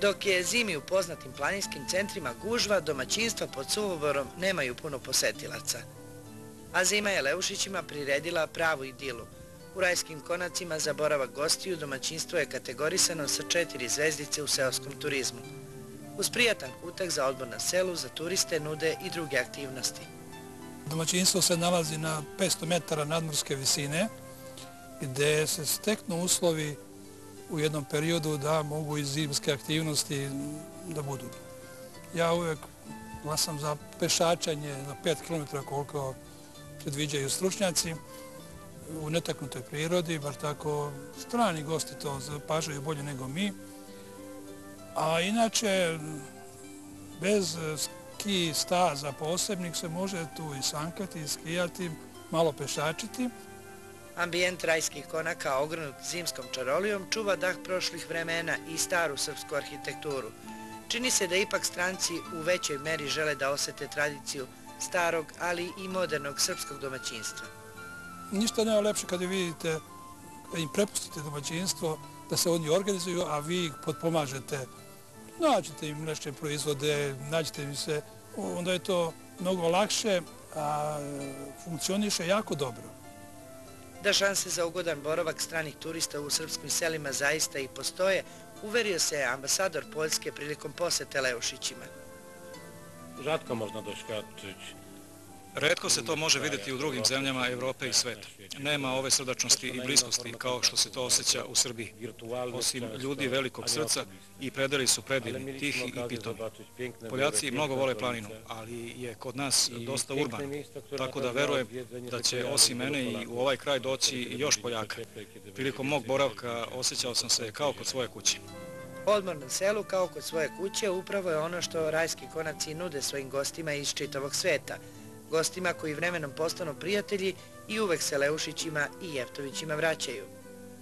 Dok je zimi u poznatim planinskim centrima gužva, domaćinstva pod Suvoborom nemaju puno posetilaca. A zima je Leušićima priredila pravu idilu. U Rajskim Konacima za boravak gostiju domaćinstvo je kategorisano sa 4 zvezdice u seoskom turizmu. Uz prijatan kutak za odmor na selu, za turiste nude i druge aktivnosti. Domaćinstvo se nalazi na 500 metara nadmorske visine, gde se steknu uslovi u jednom periodu da mogu i zimske aktivnosti da budu. Ja uvijek glasam za pešačanje na 5 km koliko predviđaju stručnjaci u netaknutoj prirodi, bar tako strani gosti to zapažaju bolje nego mi. A inače, bez ski staza posebnih se može tu i sankati, i skijati, malo pešačiti. Ambijent Rajskih Konaka, ogrnut zimskom čarolijom, čuva dah prošlih vremena i staru srpsku arhitekturu. Čini se da ipak stranci u većoj meri žele da osete tradiciju starog, ali i modernog srpskog domaćinstva. Ništa nema lepše kada vidite, kada im prepustite domaćinstvo, da se oni organizuju, a vi ih potpomažete. Nađete im mlečne proizvode, nađete im se, onda je to mnogo lakše, a funkcioniše jako dobro. Da šanse za ugodan boravak stranih turista u srpskim selima zaista i postoje, uverio se ambasador Poljske prilikom posete Leušićima. Rzadko można doświadczyć. Retko se to može vidjeti u drugim zemljama Evrope i sveta. Nema ove srdačnosti i bliskosti kao što se to osjeća u Srbiji. Osim ljudi velikog srca i predeli su predivni, tihi i pitomi. Poljaci mnogo vole planinu, ali je kod nas dosta urbano, tako da verujem da će osim mene i u ovaj kraj doći još Poljaka. Prilikom mog boravka osjećao sam se kao kod svoje kuće. Odmor na selu kao kod svoje kuće upravo je ono što Rajski Konaci nude svojim gostima iz čitavog sveta. Gostima koji vremenom postanu prijatelji i uvek se Leušićima i Jeftovićima vraćaju.